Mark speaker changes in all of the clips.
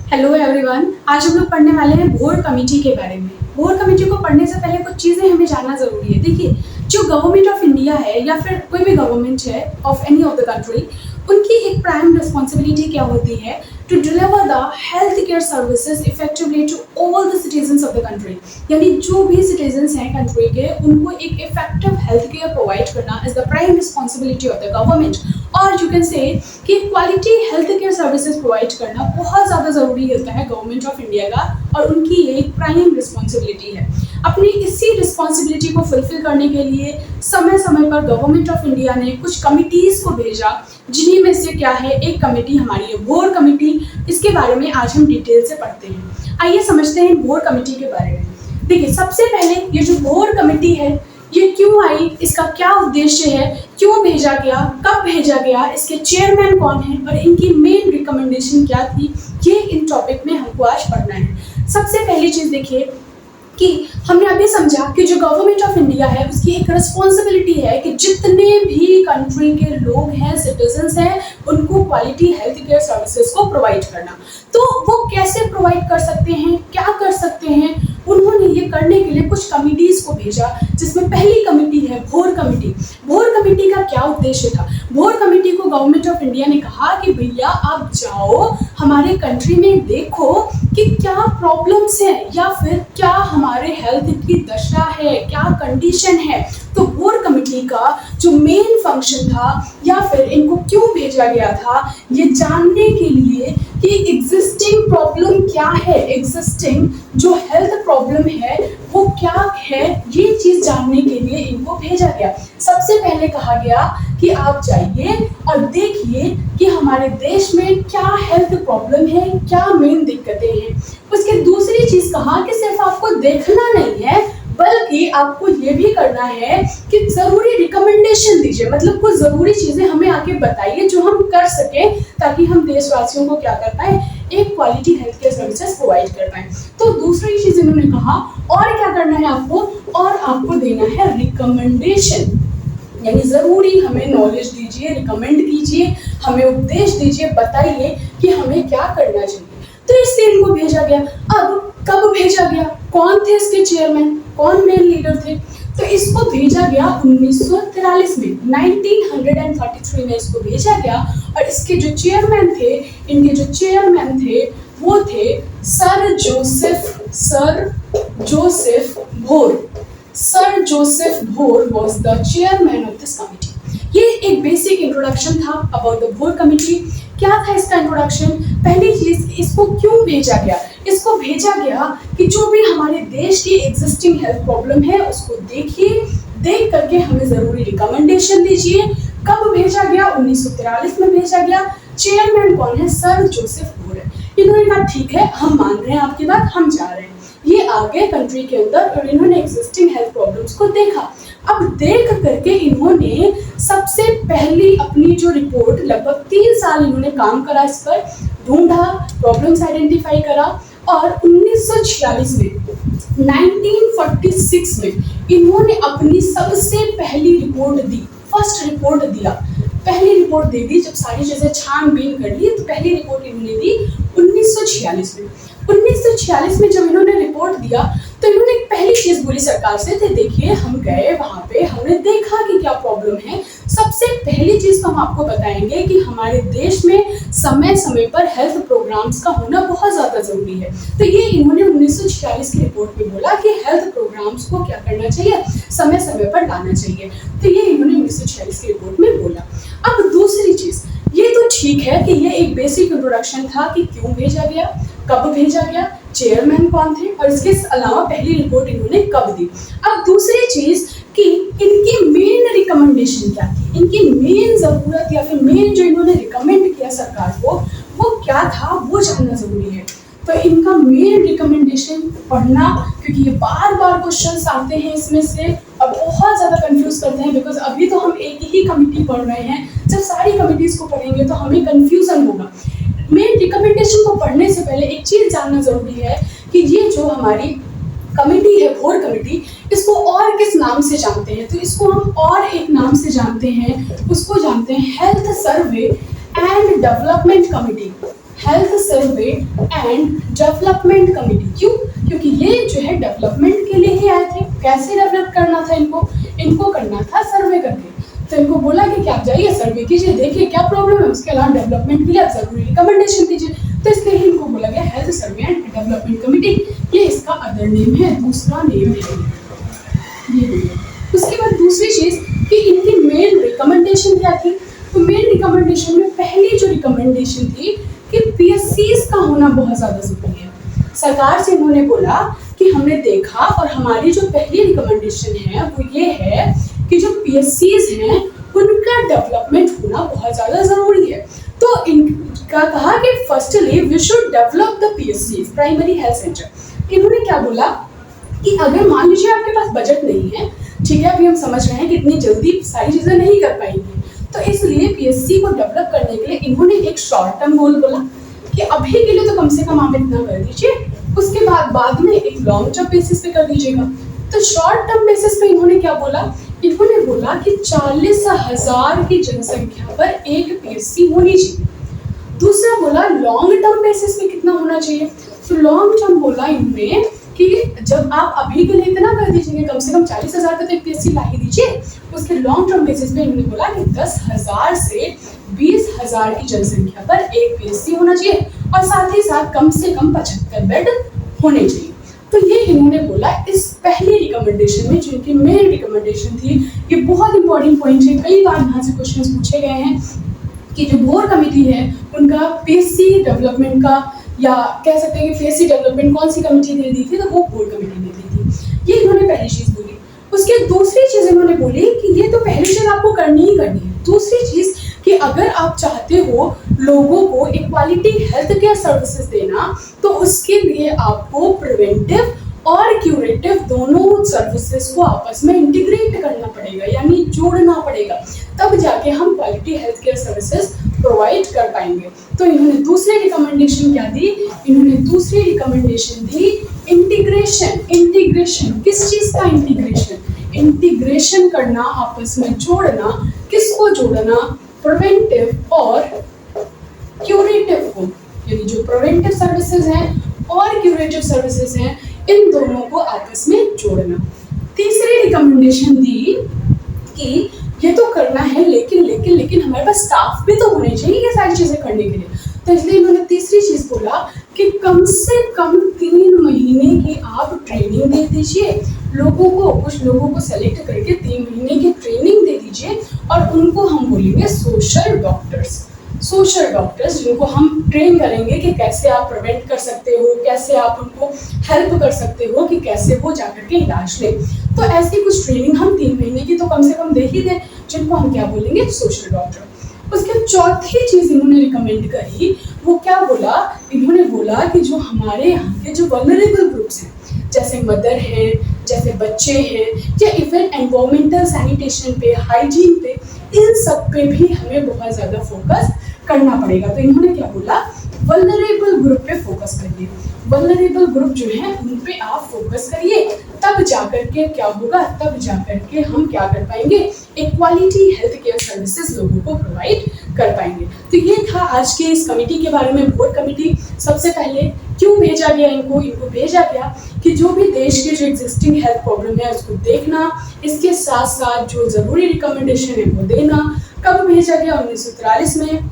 Speaker 1: Hello everyone. आज हम लोग पढ़ने वाले हैं भोर कमेटी के बारे में। भोर कमेटी को पढ़ने से पहले कुछ चीज़ें हमें जानना ज़रूरी है। देखिए, जो गवर्नमेंट ऑफ इंडिया है या फिर कोई भी गवर्नमेंट है of any of the country, उनकी एक प्राइम रिस्पॉन्सिबिलिटी क्या होती है? To deliver the health care services effectively to all the citizens of the country. यानी जो भी सिटीजन्स हैं कंट्री के, उनको एक इफेक्टिव हेल्थ केयर प्रोवाइड करना is the prime responsibility of the government. और यू कैन से कि quality health care services provide करना बहुत ज़्यादा ज़रूरी होता है गवर्नमेंट ऑफ इंडिया का, और उनकी ये एक प्राइम रिस्पॉन्सिबिलिटी है। अपनी इसी रिस्पॉन्सिबिलिटी को फुलफिल करने के लिए समय समय पर गवर्नमेंट ऑफ इंडिया ने कुछ कमिटीज़ को भेजा, जिन्हीं में से क्या है, एक कमेटी हमारी है भोर कमेटी। इसके बारे में आज हम डिटेल से पढ़ते हैं। आइए समझते हैं भोर कमेटी के बारे में। देखिए, सबसे पहले ये जो भोर कमेटी है, ये क्यों आई, इसका क्या उद्देश्य है, क्यों भेजा गया, कब भेजा गया, इसके चेयरमैन कौन है और इनकी मेन रिकमेंडेशन क्या थी, ये इन टॉपिक में हमको आज पढ़ना है। सबसे पहली चीज़ देखिए कि हमने अभी समझा कि जो गवर्नमेंट ऑफ इंडिया है उसकी एक रिस्पॉन्सिबिलिटी है कि जितने भी कंट्री के लोग हैं, सिटीजन्स हैं, उनको क्वालिटी हेल्थ केयर सर्विसेज को प्रोवाइड करना। तो वो कैसे प्रोवाइड कर सकते हैं, क्या कर सकते हैं? उन्होंने ये करने के लिए कुछ कमिटीज़ को भेजा, जिसमें पहली कमेटी है भोर कमेटी। भोर कमेटी का क्या उद्देश्य था? भोर कमेटी को गवर्नमेंट ऑफ इंडिया ने कहा कि भैया आप जाओ हमारे कंट्री में, देखो कि क्या प्रॉब्लम्स हैं या फिर क्या हमारे हेल्थ की दशा है, क्या कंडीशन है। तो भोर कमेटी का जो मेन फंक्शन था या फिर इनको क्यों भेजा गया था, ये जानने के लिए कि एग्जिस्टिंग प्रॉब्लम क्या है, एग्जिस्टिंग जो हेल्थ प्रॉब्लम है वो क्या है, ये चीज़ जानने के लिए इनको भेजा गया। सबसे पहले कहा गया कि आप जाइए और देखिए कि हमारे देश में क्या हेल्थ प्रॉब्लम है, क्या मेन दिक्कतें हैं। उसके दूसरी चीज़ कहा कि सिर्फ आपको देखना नहीं है, बल्कि आपको ये भी करना है कि ज़रूरी रिकमेंडेशन दीजिए, मतलब कुछ ज़रूरी चीज़ें हमें आके बताइए जो हम कर सकें, ताकि हम देशवासियों को क्या कर पाएँ, एक quality health care services provide कर पाएँ। तो दूसरी चीज़ इन्होंने कहा, और क्या करना है आपको, और आपको देना है रिकमेंडेशन। यानी ज़रूरी हमें नॉलेज दीजिए, रिकमेंड कीजिए, हमें उपदेश दीजिए, बताइए कि हमें क्या करना चाहिए। तो इसलिए इनको भेजा गया। अब कब भेजा गया, कौन थे इसके चेयरमैन, कौन मेन लीडर थे? तो इसको भेजा गया 1943 में, 1933 में इसको भेजा गया। और इसके जो चेयरमैन थे, इनके जो चेयरमैन थे वो थे सर जोसेफ भोर। सर जोसेफ भोर was the chairman of this committee. ये एक बेसिक इंट्रोडक्शन था अबाउट द भोर कमिटी। क्या था इसका इंट्रोडक्शन? पहली चीज, इसको क्यों भेजा गया? इसको भेजा गया कि जो भी हमारे देश की एग्जिस्टिंग हेल्थ प्रॉब्लम है उसको देखिए, देख करके हमें ज़रूरी रिकमेंडेशन दीजिए। कब भेजा गया? 1943 में भेजा गया। चेयरमैन कौन है? सर जोसेफ भोर है। इन्होंने कहा ठीक है, हम मान रहे हैं आपकी बात, हम जा रहे हैं। ये आ गए कंट्री के अंदर और इन्होंने एग्जिस्टिंग हेल्थ प्रॉब्लम्स को देखा। अब देख करके इन्होंने सबसे पहली अपनी जो रिपोर्ट, लगभग 3 साल इन्होंने काम करा इस पर, ढूंढा, प्रॉब्लम्स आइडेंटिफाई करा, और 1946 में, 1946 में इन्होंने अपनी सबसे पहली रिपोर्ट दी, फर्स्ट रिपोर्ट दिया। पहली रिपोर्ट दे दी, जब सारी चीज़ें छानबीन कर ली तो पहली रिपोर्ट इन्होंने दी 1946 में। 1946 में जब इन्होंने रिपोर्ट दिया तो इन्होंने एक पहली चीज़ बोली सरकार से, थे देखिए हम गए वहाँ पे, हमने देखा कि क्या प्रॉब्लम है। सबसे पहली चीज़ तो हम आपको बताएंगे कि हमारे देश में समय समय पर हेल्थ प्रोग्राम्स का होना बहुत ज़्यादा ज़रूरी है। तो ये इन्होंने 1946 की रिपोर्ट में बोला कि हेल्थ प्रोग्राम्स को क्या करना चाहिए, समय समय पर लाना चाहिए। तो ये इन्होंने 1946 की रिपोर्ट में बोला। अब दूसरी चीज़, ये तो ठीक है कि ये एक बेसिक इंट्रोडक्शन था कि क्यों भेजा गया, कब भेजा गया, चेयरमैन कौन थे, और इसके अलावा पहली रिपोर्ट इन्होंने कब दी। अब दूसरी चीज़ कि इनकी मेन रिकमेंडेशन क्या थी, इनकी मेन ज़रूरत या फिर मेन जो इन्होंने रिकमेंड किया सरकार को, वो क्या था, वो जानना ज़रूरी है। तो इनका मेन रिकमेंडेशन पढ़ना, क्योंकि ये बार बार क्वेश्चंस आते हैं इसमें से, अब बहुत ज़्यादा कंफ्यूज करते हैं, बिकॉज अभी तो हम एक ही कमिटी पढ़ रहे हैं, जब सारी कमिटीज़ को पढ़ेंगे तो हमें कन्फ्यूज़न होगा। मेन रिकमेंडेशन को पढ़ने से पहले एक चीज़ जानना ज़रूरी है कि ये जो हमारी कमेटी है भोर कमेटी, इसको और किस नाम से जानते हैं? तो इसको हम और एक नाम से जानते हैं, उसको जानते हैं health survey and development committee. Health survey and development committee. क्यों? क्योंकि ये जो है डेवलपमेंट के लिए ही आए थे। कैसे डेवलप करना था इनको करना था सर्वे करके। तो इनको बोला कि आप जाइए सर्वे कीजिए, देखिए क्या प्रॉब्लम है, उसके अलावा डेवलपमेंट के लिए आप जरूरी रिकमेंडेशन दीजिए। तो इसलिए इनको बोला गया health survey and development committee. ये इसका अदर नेम है, दूसरा नेम है ये। उसके बाद दूसरी चीज कि इनकी मेन रिकमेंडेशन क्या थी। तो मेन रिकमेंडेशन में पहली जो रिकमेंडेशन थी कि पीएससीज का होना बहुत ज्यादा जरूरी है। सरकार से इन्होंने बोला कि हमने देखा और हमारी जो पहली रिकमेंडेशन है वो ये है कि जो पीएससीज हैं उनका डेवलपमेंट होना बहुत ज़्यादा ज़रूरी है। तो इनका कहा कि firstly we should develop the पीएससीज, प्राइमरी हेल्थ सेंटर। इन्होंने क्या बोला कि अगर मान लीजिए आपके पास बजट नहीं है, ठीक है, अभी हम समझ रहे हैं कि इतनी जल्दी सारी चीज़ें नहीं कर पाएंगे, तो इसलिए पीएससी को डेवलप करने के लिए इन्होंने एक शॉर्ट टर्म गोल बोला कि अभी के लिए तो कम से कम आप इतना कर दीजिए, उसके बाद में एक लॉन्ग टर्म बेसिस पे कर दीजिएगा। तो शॉर्ट टर्म बेसिस पे इन्होंने क्या बोला, इन्होंने बोला कि 40,000 की जनसंख्या पर एक पीएससी होनी चाहिए। दूसरा बोला लॉन्ग टर्म बेसिस पे कितना होना चाहिए। तो लॉन्ग टर्म बोला इन्होंने कि जब आप अभी के लिए इतना कर दीजिए, कम से कम 40,000 का तो एक पीएससी ला ही दीजिए, उसके लॉन्ग टर्म बेसिस पे इन्होंने बोला कि 10,000 से 20,000 की जनसंख्या पर एक पीएससी होना चाहिए और साथ ही साथ कम से कम 75 बेड होने चाहिए। तो ये इन्होंने बोला इस पहली रिकमेंडेशन में, जो इनकी मेन रिकमेंडेशन थी। ये बहुत इंपॉर्टेंट पॉइंट है, कई बार यहाँ से क्वेश्चन पूछे गए हैं कि जो बोर्ड कमेटी है उनका पीएससी डेवलपमेंट का, या कह सकते हैं कि पीएससी डेवलपमेंट कौन सी कमेटी ने दी थी, तो वो बोर्ड कमेटी ने दी थी। ये इन्होंने पहली चीज बोली। उसके दूसरी चीज इन्होंने बोली कि ये तो पहली चीज आपको करनी ही करनी है। दूसरी चीज कि अगर आप चाहते हो लोगों को इक्वालिटी हेल्थ केयर सर्विसेज देना, तो उसके लिए आपको प्रिवेंटिव और क्यूरेटिव दोनों सर्विसेज को आपस में इंटीग्रेट करना पड़ेगा, यानी जोड़ना पड़ेगा, तब जाके हम quality health care services provide कर पाएंगे। तो इन्होंने दूसरी रिकमेंडेशन क्या दी, इन्होंने दूसरी रिकमेंडेशन दी इंटीग्रेशन। इंटीग्रेशन किस चीज का इंटीग्रेशन? इंटीग्रेशन करना, आपस में जोड़ना। किसको जोड़ना? प्रिवेंटिव और क्यूरेटिव को, यानी जो प्रिवेंटिव सर्विसेज हैं और क्यूरेटिव सर्विसेज हैं, इन दोनों को आपस में जोड़ना। तीसरी रिकमेंडेशन दी कि ये तो करना है, लेकिन हमारे पास स्टाफ भी तो होने चाहिए ये सारी चीजें करने के लिए। तो इसलिए इन्होंने तीसरी चीज बोला कि कम से कम 3 महीने की आप ट्रेनिंग दे दीजिए लोगों को, कुछ लोगों को सेलेक्ट करके 3 महीने की ट्रेनिंग दे दीजिए और उनको हम बोलेंगे सोशल डॉक्टर्स। सोशल डॉक्टर्स जिनको हम ट्रेन करेंगे कि कैसे आप प्रिवेंट कर सकते हो, कैसे आप उनको हेल्प कर सकते हो कि कैसे वो जाकर के इलाज लें। तो ऐसी कुछ ट्रेनिंग हम 3 महीने की तो कम से कम दे ही दें, जिनको हम क्या बोलेंगे? Social doctor. उसके चौथी चीज इन्होंने रिकमेंड करी, वो क्या बोला? इन्होंने बोला कि जो हमारे यहाँ के जो वल्नरेबल ग्रुप्स हैं, जैसे मदर हैं, जैसे बच्चे हैं, या इवन एनवायरमेंटल सैनिटेशन पे, हाइजीन पे, इन सब पे भी हमें बहुत ज़्यादा फोकस करना पड़ेगा। तो इन्होंने क्या बोला? वल्नरेबल ग्रुप पे फोकस करिए। वल्नरेबल ग्रुप जो है उन पे आप फोकस करिए, तब जाकर के क्या होगा? तब जाकर के हम क्या कर पाएंगे? एक क्वालिटी हेल्थ केयर सर्विसेज लोगों को प्रोवाइड कर पाएंगे। तो ये था आज के इस कमेटी के बारे में। बोर्ड कमेटी सबसे पहले क्यों भेजा गया इनको भेजा गया कि जो भी देश के जो एग्जिस्टिंग हेल्थ प्रॉब्लम है उसको देखना, इसके साथ साथ जो ज़रूरी रिकमेंडेशन है वो देना। कब भेजा गया? 1943 में।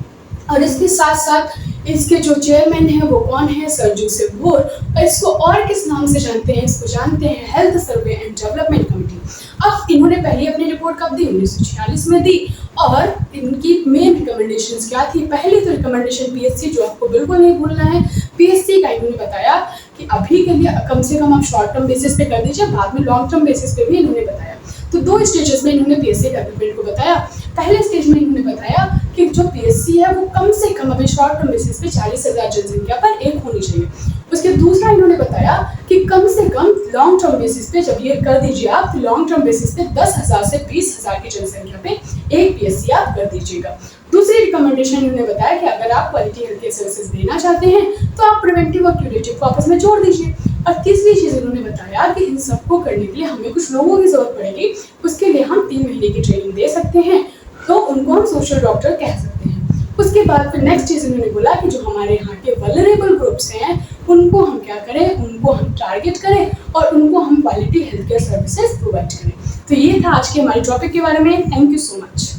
Speaker 1: और इसके साथ साथ इसके जो चेयरमैन हैं वो कौन है? Sir Joseph bore. और इसको और किस नाम से जानते हैं? इसको जानते हैं health survey and development committee. अब इन्होंने पहले अपनी रिपोर्ट कब दी? 1946 में दी। और इनकी मेन रिकमेंडेशंस क्या थी? पहली तो रिकमेंडेशन पीएससी, जो आपको बिल्कुल नहीं भूलना है। पीएससी का इन्होंने बताया कि अभी के लिए कम से कम आप शॉर्ट टर्म बेसिस पे कर दीजिए, बाद में लॉन्ग टर्म बेसिस पे भी इन्होंने बताया। तो 2 स्टेजेस में इन्होंने पीएससी डेवलपमेंट को बताया। पहले स्टेज में इन्होंने बताया कि जो पीएससी है वो कम से कम अभी शॉर्ट टर्म बेसिस पे 40,000 जनसंख्या पर एक होनी चाहिए। उसके दूसरा इन्होंने बताया कि कम से कम लॉन्ग टर्म बेसिस पे जब ये कर दीजिए आप, तो लॉन्ग टर्म बेसिस पे 10,000 से 20,000 की जनसंख्या पे एक पीएससी आप कर दीजिएगा। दूसरी रिकमेंडेशन इन्होंने बताया कि अगर आप क्वालिटी हेल्थ केयर सर्विसेज देना चाहते हैं तो आप प्रिवेंटिव और क्यूरेटिव को आपस में जोड़ दीजिए। और तीसरी चीज़ इन्होंने बताया कि इन सबको करने के लिए हमें कुछ लोगों की जरूरत पड़ेगी, उसके लिए हम 3 महीने की ट्रेनिंग दे सकते हैं, तो उनको हम सोशल डॉक्टर कह सकते हैं। उसके उसके बाद फिर नेक्स्ट चीज़ इन्होंने बोला कि जो हमारे यहाँ के वल्नरेबल ग्रुप्स हैं उनको हम क्या करें, उनको हम टारगेट करें और उनको हम quality health care services provide करें। तो ये था आज के हमारे टॉपिक के बारे में। Thank you so much.